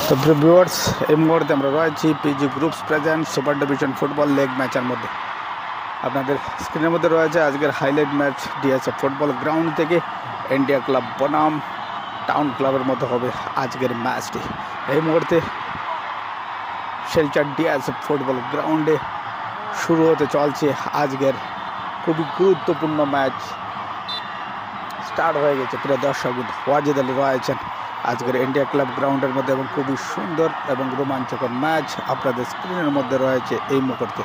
তো প্রিয় ভিউয়ার্স, এই মুহূর্তে আমরা রয়েছি PG groups present super division football leg ম্যাচের মধ্যে। আপনাদের স্ক্রিনের মধ্যে রয়েছে আজকের highlight match. DSF football ground থেকে ইন্ডিয়া ক্লাব বনাম টাউন ক্লাবের মধ্যে হবে আজকের ম্যাচটি। এই মুহূর্তে শিলচর ডিএসএফ ফুটবল গ্রাউন্ডে শুরু হতে চলছে আজকের খুবই গুরুত্বপূর্ণ ম্যাচ। স্টার্ট হয়ে গেছে। প্রিয় দর্শক, ওয়াজিদ আলী রয়েছেন আজকের ইন্ডিয়া ক্লাব গ্রাউন্ডের মধ্যে এবং খুবই সুন্দর এবং রোমাঞ্চকর ম্যাচ আপনাদের স্ক্রিনের মধ্যে রয়েছে এই মুহূর্তে।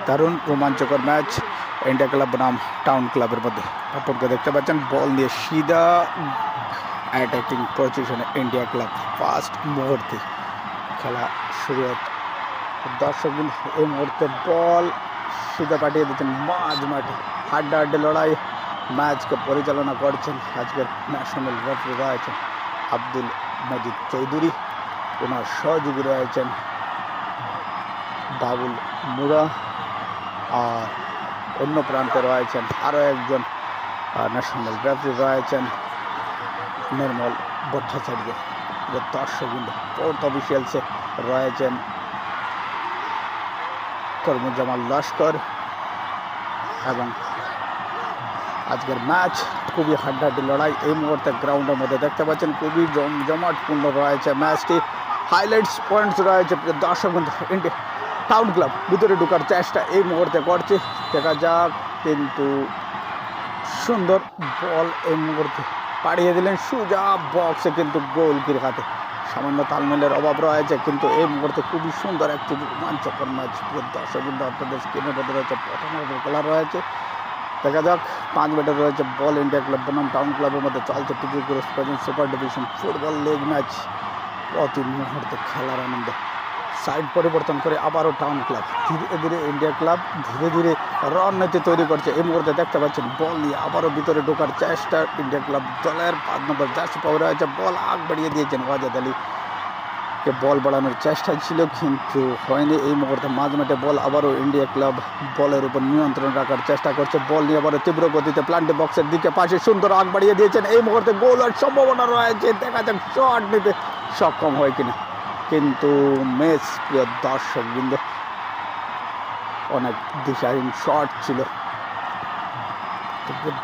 দারুণ রোমাঞ্চকর ম্যাচ ইন্ডিয়া ক্লাব বনাম টাউন ক্লাবের মধ্যে। আপনাকে দেখতে পাচ্ছেন বল নিয়ে সিধা অ্যাটাকিং পজিশনে ইন্ডিয়া ক্লাব ফার্স্ট মুহূর্তে খেলা শুরু হচ্ছে। দর্শক এই মুহূর্তে বল সিধা পাঠিয়ে দিচ্ছেন মাঝ মাঠে। হাড্ডাহাড্ডি লড়াই ম্যাচকে পরিচালনা করছেন আজকের ন্যাশনাল রেফারি রয়েছেন আব্দুল মজিদ চৌধুরী। ওনার সহযোগী রয়েছেন বাবুল মুরা, আর অন্য প্রান্তে রয়েছেন আরও একজন ন্যাশনাল রেফারি রয়েছেন নির্মল ভট্টাচার্য। দর্শকবৃন্দ ফোর্থ অফিসিয়ালসে রয়েছেন কর্মজামাল লস্কর। এবং আজকের ম্যাচ খুবই হাড্ডাহাড্ডি লড়াই এই মুহূর্তে গ্রাউন্ডের মধ্যে দেখতে পাচ্ছেন। খুবই জমজমাটপূর্ণ রয়েছে ম্যাচটি। হাইলাইটস পয়েন্টস রয়েছে। দর্শক ইন্ডিয়া টাউন ক্লাব ভিতরে ঢোকার চেষ্টা এই মুহূর্তে করছে, দেখা যাক। কিন্তু সুন্দর বল এই মুহূর্তে পাঠিয়ে দিলেন সুজা বক্সে, কিন্তু গোলকির হাতে সামান্য তালমেলের অভাব রয়েছে। কিন্তু এই মুহূর্তে খুবই সুন্দর একটি রোমাঞ্চকর ম্যাচ। দর্শক আপনাদের স্ক্রিনের মধ্যে রয়েছে প্রথম খেলা রয়েছে। দেখা যাক 5 মিনিট রয়েছে বল ইন্ডিয়া ক্লাব বনাম টাউন ক্লাবের মধ্যে চলছে PG groups present super division football league match. প্রতি মুহূর্তে খেলার আনন্দ। সাইড পরিবর্তন করে আবারও টাউন ক্লাব ধীরে ধীরে ইন্ডিয়া ক্লাব ধীরে ধীরে রণনীতি তৈরি করছে। এই মুহূর্তে দেখতে পাচ্ছেন বল নিয়ে আবারও ভিতরে ঢোকার চেষ্টা ইন্ডিয়া ক্লাব দলের 5 নম্বর জার্সি পাওয়া রয়েছে। বল আগ বাড়িয়ে দিয়েছেন ওয়াজিদ আলী। বল বাড়ানোর চেষ্টা ছিল কিন্তু হয়নি। এই মুহূর্তে মাঝমাঠে বল আবারও ইন্ডিয়া ক্লাব বলের উপর নিয়ন্ত্রণ রাখার চেষ্টা করছে। বল নিয়ে আবারও তীব্র গতিতে প্লান্টি বক্সের দিকে পাশে সুন্দর আগ বাড়িয়ে দিয়েছেন। এই মুহূর্তে গোলের সম্ভাবনা রয়েছে, দেখা যাক শট নিতে সক্ষম হয় কিনা। কিন্তু ম্যাচ প্রিয় দর্শকবৃন্দ অনেক দিশাহীন শট ছিল।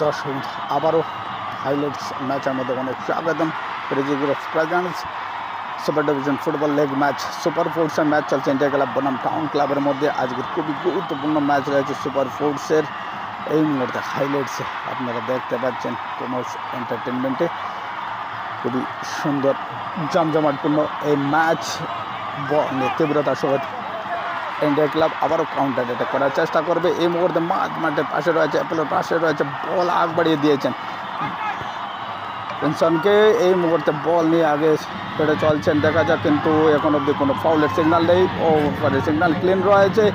দর্শক আবারও হাইলাইটস ম্যাচের মধ্যে অনেক স্বাগতম। PG groups presents super division football leg match super ফোর্সের ম্যাচ চলছে ইন্ডিয়া ক্লাব বনাম টাউন ক্লাবের মধ্যে। আজকের খুবই গুরুত্বপূর্ণ ম্যাচ রয়েছে সুপার ফোর্সের। এই মুহূর্তে হাইলাইটসে আপনারা দেখতে পাচ্ছেন কমার্স এন্টারটেনমেন্টে খুবই সুন্দর জমজমাটপূর্ণ এই ম্যাচ। তীব্রতার সহিত ইন্ডিয়া ক্লাব আবারও কাউন্টার অ্যাটাক করার চেষ্টা করবে। এই মুহূর্তে মাঠের পাশে রয়েছে অ্যাপেলের পাশে রয়েছে বল আগ বাড়িয়ে দিয়েছেন পেনসনকে। এই মুহূর্তে বল নিয়ে আগে ফেটে চলছেন, দেখা যাক। কিন্তু এখন অবধি কোনো ফাউলের সিগন্যাল নেই। সিগন্যাল ক্লিন রয়েছে।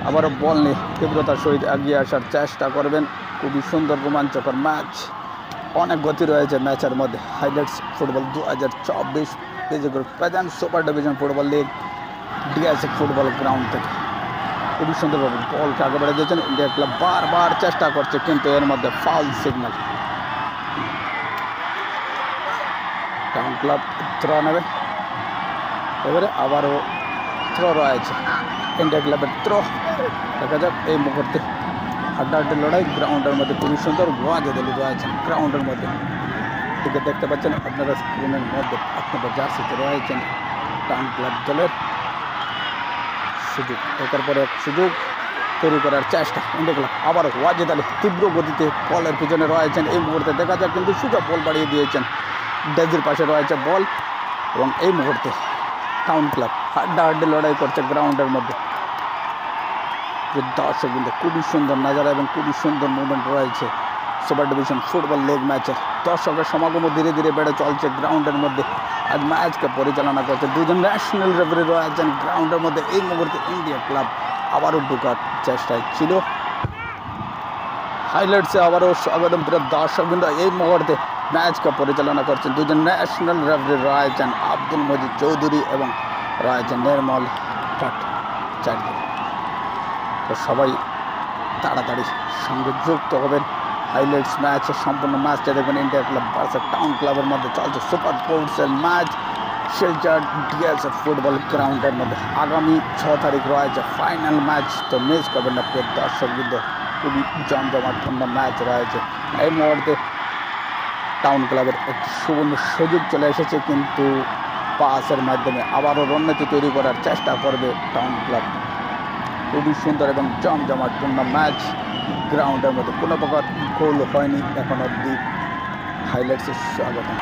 আবারও বল নিয়ে তীব্রতার সহিত এগিয়ে আসার চেষ্টা করবেন। খুবই সুন্দর রোমাঞ্চকর ম্যাচ, অনেক গতি রয়েছে ম্যাচের মধ্যে। Highlights football 2024 PG groups present super division football league DSF football ground থেকে খুবই সুন্দরভাবে বলকে আগে বেড়ে দিয়েছেন। ইন্ডিয়া ক্লাব বারবার চেষ্টা করছে কিন্তু এর মধ্যে foul signal. Town club throw নেবে। এবারে আবারও থ্রো রয়েছে ইন্ডিয়া ক্লাবের থ্রো, দেখা যাক। এই মুহূর্তে হাড্ডাহাড্ডি লড়াই গ্রাউন্ডের মধ্যে খুবই সুন্দর। ওয়াজিদ আলী রয়েছেন গ্রাউন্ডের মধ্যে, থেকে দেখতে পাচ্ছেন আপনারা স্ক্রিনের মধ্যে 5 নম্বর জার্সিতে রয়েছেন টাউন ক্লাব দলের। সুযোগ একের পর এক সুযোগ তৈরি করার চেষ্টা ইন্ডিয়া ক্লাব। আবার ওয়াজিদ আলী তীব্র গতিতে বলের পিছনে রয়েছেন। এই মুহূর্তে দেখা যাক কিন্তু সুযোগ বল বাড়িয়ে দিয়েছেন। ডেজির পাশে রয়েছে বল এবং এই মুহূর্তে টাউন ক্লাব হাড্ডাহাড্ডি লড়াই করছে গ্রাউন্ডের মধ্যে। দর্শক কিন্তু খুবই সুন্দর নাজারা এবং খুবই সুন্দর মুভমেন্ট রয়েছে সুপার ডিভিশন ফুটবল লেগ ম্যাচের। দর্শকের সমাগম ধীরে ধীরে বেড়ে চলছে গ্রাউন্ডের মধ্যে। আজ ম্যাচকে পরিচালনা করছে 2 জন ন্যাশনাল রেফারি রয়েছেন গ্রাউন্ডের মধ্যে। এই মুহূর্তে ইন্ডিয়া ক্লাব আবারও ঢোকার চেষ্টায় ছিল। হাইলাইটসে আবারও স্বাগতম প্রিয় দর্শকবৃন্দ। এই মুহূর্তে ম্যাচকে পরিচালনা করছেন 2 জন ন্যাশনাল রেফারি রয়েছেন আব্দুল মজিদ চৌধুরী এবং রয়েছেন নির্মল ভট্টাচার্য। তো সবাই তাড়াতাড়ি সঙ্গে যুক্ত হবেন। হাইলাইটস ম্যাচের সম্পূর্ণ ম্যাচটা দেখবেন ইন্ডিয়া ক্লাব ভার্সেস টাউন ক্লাবের মধ্যে চলছে সুপার ফোর্সের ম্যাচ। শিলচর ডিএসএফ ফুটবল গ্রাউন্ডের মধ্যে আগামী 6 তারিখ রয়েছে ফাইনাল ম্যাচ। তো মিস করবেন না প্রিয় দর্শকবৃন্দ, খুবই জমজমাটপূর্ণ ম্যাচ রয়েছে। এই মুহূর্তে টাউন ক্লাবের একটি সুবর্ণ সুযোগ চলে এসেছে, কিন্তু পাসের মাধ্যমে আবারও রণনীতি তৈরি করার চেষ্টা করবে টাউন ক্লাব। খুবই সুন্দর এবং জমজমাটপূর্ণ ম্যাচ। গ্রাউন্ডের মধ্যে কোনো প্রকার গোল হয়নি এখন অবধি। হাইলাইটসে স্বাগতম।